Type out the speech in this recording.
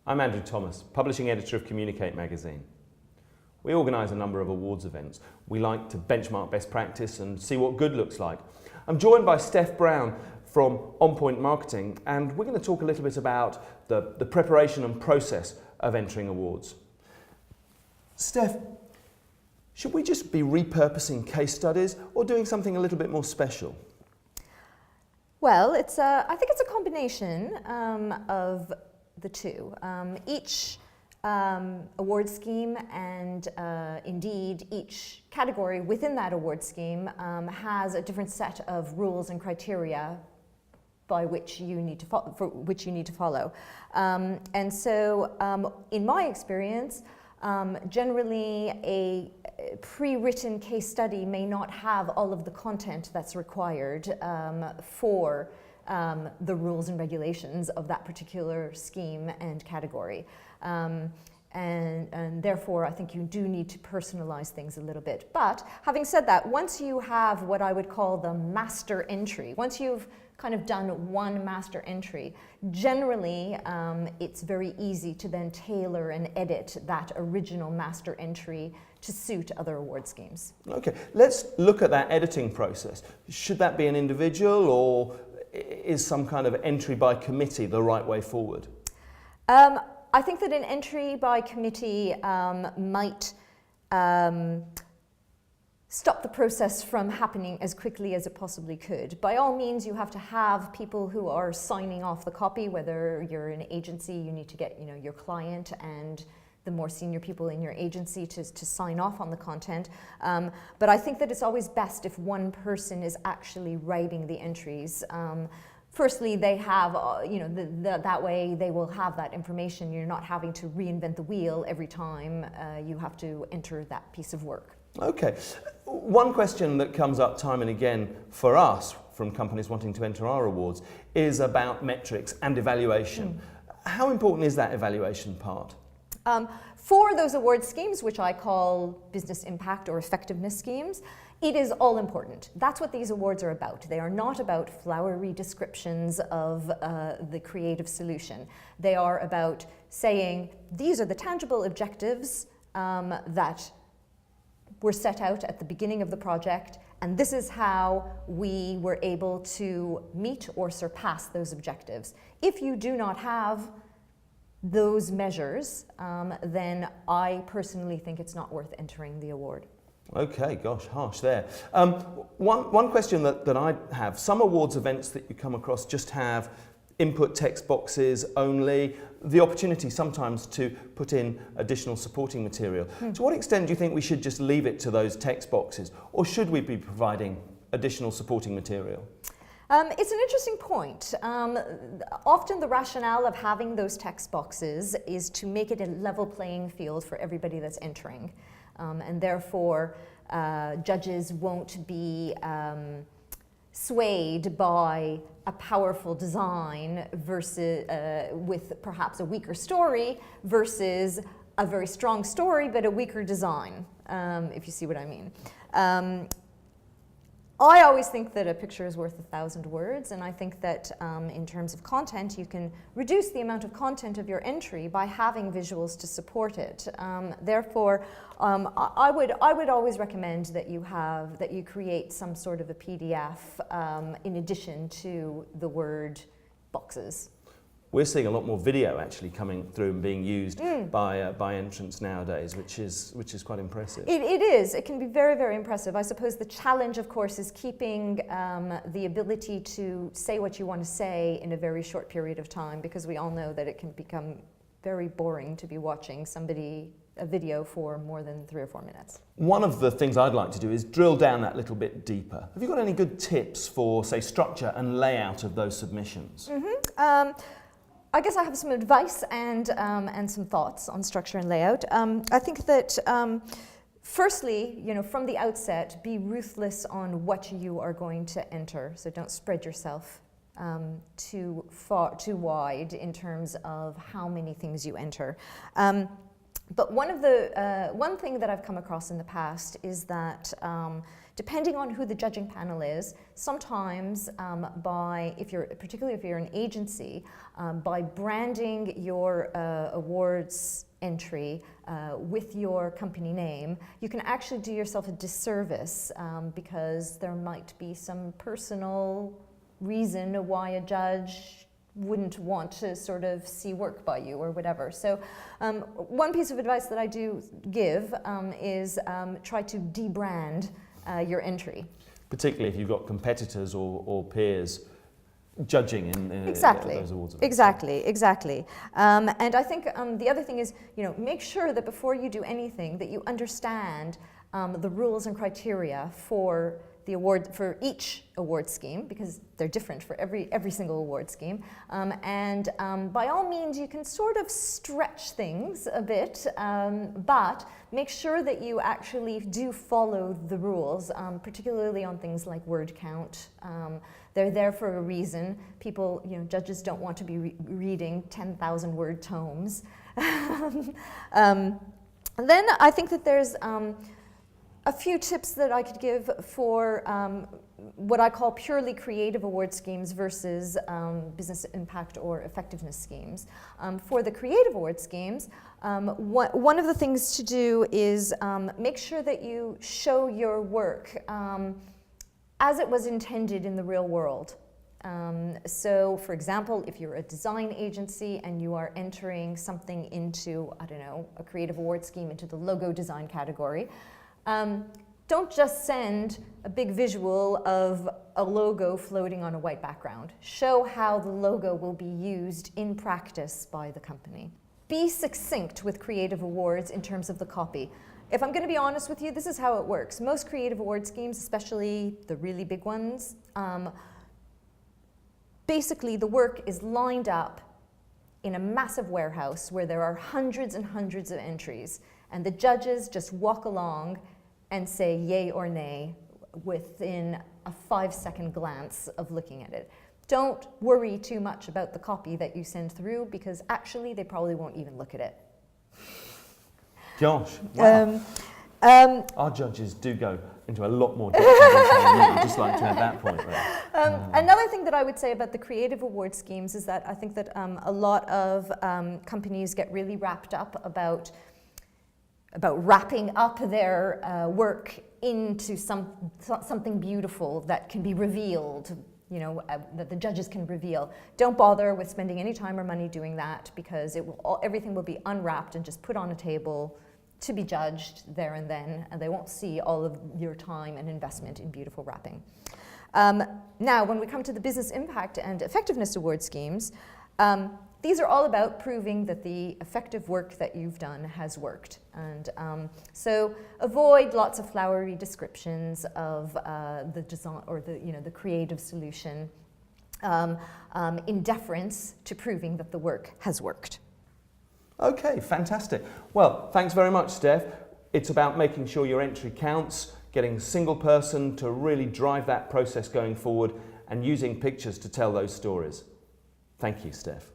I'm Andrew Thomas, publishing editor of Communicate magazine. We organise a number of awards events. We like to benchmark best practice and see what good looks like. I'm joined by Steph Brown from On Point Marketing, and we're going to talk a little bit about the preparation and process of entering awards. Steph, should we just be repurposing case studies or doing something a little bit more special? Well, I think it's a combination of the two. Each award scheme and indeed each category within that award scheme has a different set of rules and criteria by which you need to follow. And so, in my experience, generally a pre-written case study may not have all of the content that's required for the rules and regulations of that particular scheme and category. And therefore, I think you do need to personalize things a little bit. But having said that, once you have what I would call the master entry, once you've kind of done one master entry, generally it's very easy to then tailor and edit that original master entry to suit other award schemes. Okay, let's look at that editing process. Should that be an individual, or is some kind of entry by committee the right way forward? I think that an entry by committee might stop the process from happening as quickly as it possibly could. By all means, you have to have people who are signing off the copy. Whether you're an agency, you need to get your client and the more senior people in your agency to sign off on the content. But I think that it's always best if one person is actually writing the entries. Firstly, they have, that way they will have that information. You're not having to reinvent the wheel every time you have to enter that piece of work. Okay. One question that comes up time and again for us from companies wanting to enter our awards is about metrics and evaluation. How important is that evaluation part? For those award schemes, which I call business impact or effectiveness schemes, it is all important. That's what these awards are about. They are not about flowery descriptions of the creative solution. They are about saying, these are the tangible objectives that were set out at the beginning of the project, and this is how we were able to meet or surpass those objectives. If you do not have those measures, then I personally think it's not worth entering the award. Okay, gosh, harsh there. One question that I have, some awards events that you come across just have input text boxes only, the opportunity sometimes to put in additional supporting material. To what extent do you think we should just leave it to those text boxes, or should we be providing additional supporting material? It's an interesting point. Often the rationale of having those text boxes is to make it a level playing field for everybody that's entering. And therefore, judges won't be swayed by a powerful design versus with perhaps a weaker story versus a very strong story but a weaker design, if you see what I mean. I always think that a picture is worth 1,000 words, and I think that in terms of content, you can reduce the amount of content of your entry by having visuals to support it. Therefore, I would always recommend that you create some sort of a PDF in addition to the word boxes. We're seeing a lot more video actually coming through and being used by entrants nowadays, which is quite impressive. It is. It can be very, very impressive. I suppose the challenge, of course, is keeping the ability to say what you want to say in a very short period of time, because we all know that it can become very boring to be watching a video for more than 3 or 4 minutes. One of the things I'd like to do is drill down that little bit deeper. Have you got any good tips for, say, structure and layout of those submissions? I guess I have some advice and some thoughts on structure and layout. I think that firstly, from the outset, be ruthless on what you are going to enter. So don't spread yourself too wide in terms of how many things you enter. But one thing that I've come across in the past is that depending on who the judging panel is, sometimes particularly if you're an agency, by branding your awards entry with your company name, you can actually do yourself a disservice because there might be some personal reason why a judge wouldn't want to sort of see work by you or whatever. So one piece of advice that I do give is try to debrand your entry. Particularly if you've got competitors or peers judging in Exactly. those awards events. Exactly. And I think the other thing is, make sure that before you do anything that you understand the rules and criteria for the award, for each award scheme, because they're different for every single award scheme. And by all means, you can sort of stretch things a bit, but make sure that you actually do follow the rules, particularly on things like word count. They're there for a reason. People, judges don't want to be reading 10,000 word tomes. And then I think that there's a few tips that I could give for what I call purely creative award schemes versus business impact or effectiveness schemes. For the creative award schemes, one of the things to do is make sure that you show your work as it was intended in the real world. So, for example, if you're a design agency and you are entering something into, a creative award scheme into the logo design category, don't just send a big visual of a logo floating on a white background. Show how the logo will be used in practice by the company. Be succinct with creative awards in terms of the copy. If I'm going to be honest with you, this is how it works. Most creative award schemes, especially the really big ones, basically the work is lined up in a massive warehouse where there are hundreds and hundreds of entries, and the judges just walk along and say yay or nay within a 5-second glance of looking at it. Don't worry too much about the copy that you send through, because actually they probably won't even look at it. Gosh, wow. Our judges do go into a lot more depth than you. Just like to add that point there. Another thing that I would say about the creative award schemes is that I think that a lot of companies get really wrapped up about wrapping up their work into something beautiful that can be revealed, that the judges can reveal. Don't bother with spending any time or money doing that, because everything will be unwrapped and just put on a table to be judged there and then, and they won't see all of your time and investment in beautiful wrapping. Now, when we come to the business impact and effectiveness award schemes, these are all about proving that the effective work that you've done has worked. And so avoid lots of flowery descriptions of the design or the creative solution in deference to proving that the work has worked. Okay, fantastic. Well, thanks very much, Steph. It's about making sure your entry counts, getting a single person to really drive that process going forward, and using pictures to tell those stories. Thank you, Steph.